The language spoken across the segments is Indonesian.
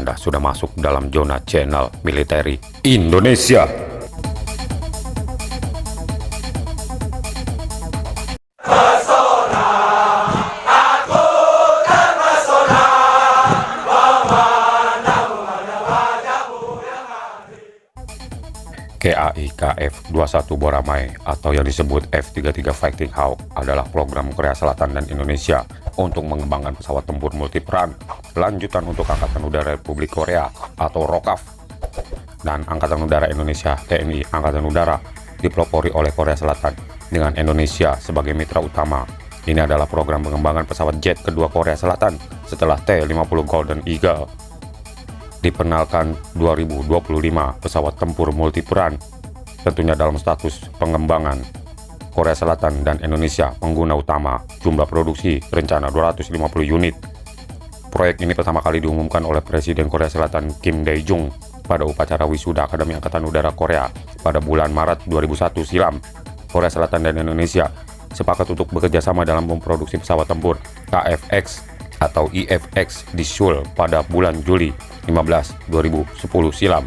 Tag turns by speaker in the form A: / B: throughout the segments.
A: Anda sudah masuk dalam zona channel militeri Indonesia. KAI KF-21 Boramae atau yang disebut F-33 Fighting Hawk adalah program Korea Selatan dan Indonesia untuk mengembangkan pesawat tempur multiperan lanjutan untuk Angkatan Udara Republik Korea atau ROKAV dan Angkatan Udara Indonesia TNI Angkatan Udara dipelopori oleh Korea Selatan dengan Indonesia sebagai mitra utama. Ini adalah program pengembangan pesawat jet kedua Korea Selatan setelah T-50 Golden Eagle. Diperkenalkan 2025 pesawat tempur multiperan tentunya dalam status pengembangan. Korea Selatan dan Indonesia pengguna utama, jumlah produksi rencana 250 unit. Proyek ini pertama kali diumumkan oleh Presiden Korea Selatan Kim Dae-jung pada upacara wisuda Akademi Angkatan Udara Korea pada bulan Maret 2001 silam. Korea Selatan dan Indonesia sepakat untuk bekerja sama dalam memproduksi pesawat tempur KF-X atau IF-X di Seoul pada bulan Juli 15 2010 silam.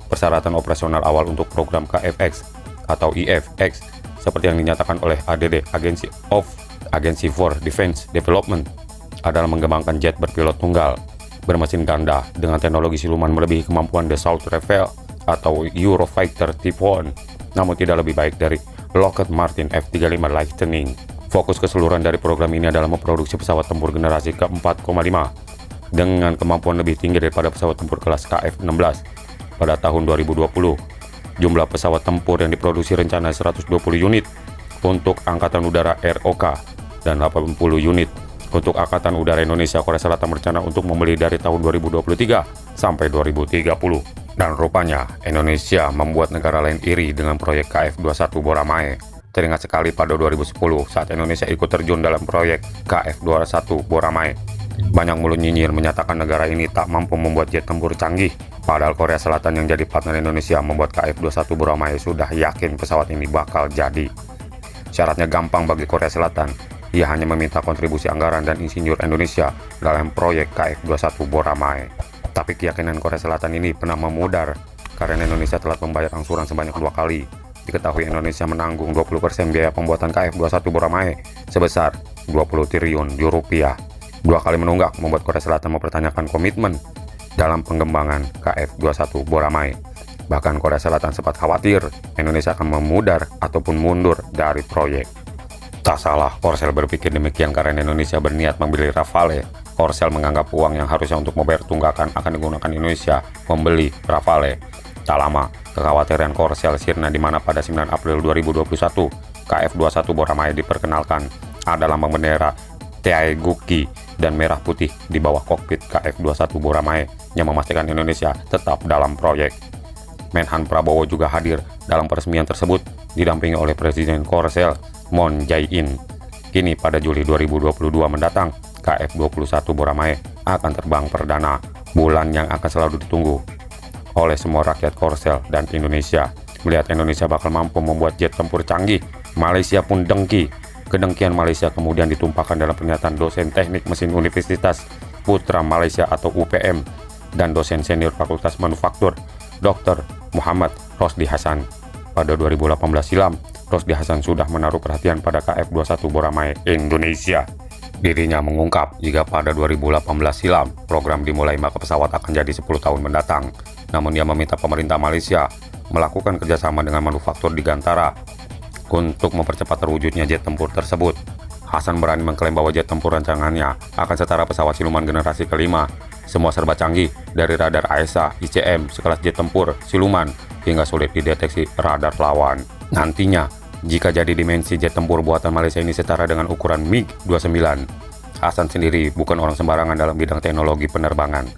A: Persyaratan operasional awal untuk program KF-X atau IF-X seperti yang dinyatakan oleh ADD Agency for Defense Development adalah mengembangkan jet berpilot tunggal bermesin ganda dengan teknologi siluman melebihi kemampuan Dassault Rafale atau Eurofighter Type 1, namun tidak lebih baik dari Lockheed Martin F-35 Lightning. Fokus keseluruhan dari program ini adalah memproduksi pesawat tempur generasi ke-4,5 dengan kemampuan lebih tinggi daripada pesawat tempur kelas KF-16 pada tahun 2020. Jumlah pesawat tempur yang diproduksi rencana 120 unit untuk Angkatan Udara ROK dan 80 unit untuk Angkatan Udara Indonesia. Korea Selatan berencana untuk membeli dari tahun 2023 sampai 2030. Dan rupanya Indonesia membuat negara lain iri dengan proyek KF-21 Boramae. Teringat sekali pada 2010 saat Indonesia ikut terjun dalam proyek KF-21 Boramae. Banyak mulut nyinyir menyatakan negara ini tak mampu membuat jet tempur canggih. Padahal Korea Selatan yang jadi partner Indonesia membuat KF-21 Boramae sudah yakin pesawat ini bakal jadi. Syaratnya gampang bagi Korea Selatan. Ia hanya meminta kontribusi anggaran dan insinyur Indonesia dalam proyek KF-21 Boramae. Tapi keyakinan Korea Selatan ini pernah memudar karena Indonesia telah membayar angsuran sebanyak 2 kali. Diketahui Indonesia menanggung 20% biaya pembuatan KF-21 Boramae sebesar 20 triliun rupiah. 2 kali menunggak membuat Korea Selatan mempertanyakan komitmen dalam pengembangan KF-21 Boramae. Bahkan Korea Selatan sempat khawatir Indonesia akan memudar ataupun mundur dari proyek. Tak salah Korsel berpikir demikian karena Indonesia berniat membeli Rafale. Korsel menganggap uang yang harusnya untuk membayar tunggakan akan digunakan Indonesia membeli Rafale. Tak lama, kekhawatiran Korsel sirna di mana pada 9 April 2021 KF-21 Boramae diperkenalkan ada lambang bendera Taegukgi dan merah putih di bawah kokpit KF-21 Boramae yang memastikan Indonesia tetap dalam proyek. Menhan Prabowo juga hadir dalam peresmian tersebut didampingi oleh Presiden Korsel Moon Jae-in. Kini pada Juli 2022 mendatang KF-21 Boramae akan terbang perdana, bulan yang akan selalu ditunggu oleh semua rakyat Korsel dan Indonesia. Melihat Indonesia bakal mampu membuat jet tempur canggih, Malaysia pun dengki. Kedengkian Malaysia kemudian ditumpahkan dalam pernyataan dosen teknik mesin Universitas Putra Malaysia atau UPM dan dosen senior Fakultas Manufaktur Dr. Muhammad Rosdi Hasan. Pada 2018 silam, Rosdi Hasan sudah menaruh perhatian pada KF-21 Boramae Indonesia. Dirinya mengungkap jika pada 2018 silam program dimulai maka pesawat akan jadi 10 tahun mendatang. Namun dia meminta pemerintah Malaysia melakukan kerjasama dengan manufaktur di Gantara untuk mempercepat terwujudnya jet tempur tersebut. Hasan berani mengklaim bahwa jet tempur rancangannya akan setara pesawat siluman generasi kelima. Semua serba canggih, dari radar AESA, ICM, sekelas jet tempur, siluman, hingga sulit dideteksi radar lawan. Nantinya, jika jadi dimensi jet tempur buatan Malaysia ini setara dengan ukuran MiG-29. Hasan sendiri bukan orang sembarangan dalam bidang teknologi penerbangan.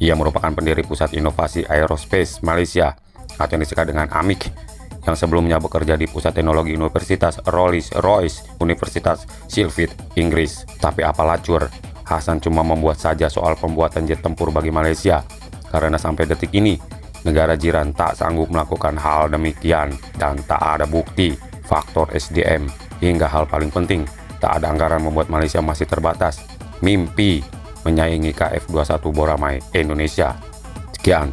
A: Ia merupakan pendiri Pusat Inovasi Aerospace Malaysia atau yang disingkat dengan AMIC, yang sebelumnya bekerja di Pusat Teknologi Universitas Rolls-Royce, Universitas Sheffield, Inggris. Tapi apa lacur, Hasan cuma membuat saja soal pembuatan jet tempur bagi Malaysia, karena sampai detik ini, negara jiran tak sanggup melakukan hal demikian dan tak ada bukti, faktor SDM, hingga hal paling penting, tak ada anggaran membuat Malaysia masih terbatas. Mimpi menyaingi KF-21 Boramai Indonesia. Sekian,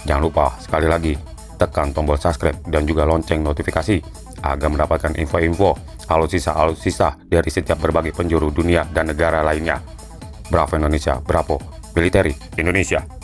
A: jangan lupa sekali lagi tekan tombol subscribe dan juga lonceng notifikasi agar mendapatkan info-info alutsista dari setiap berbagai penjuru dunia dan negara lainnya. Bravo Indonesia, Bravo Military Indonesia.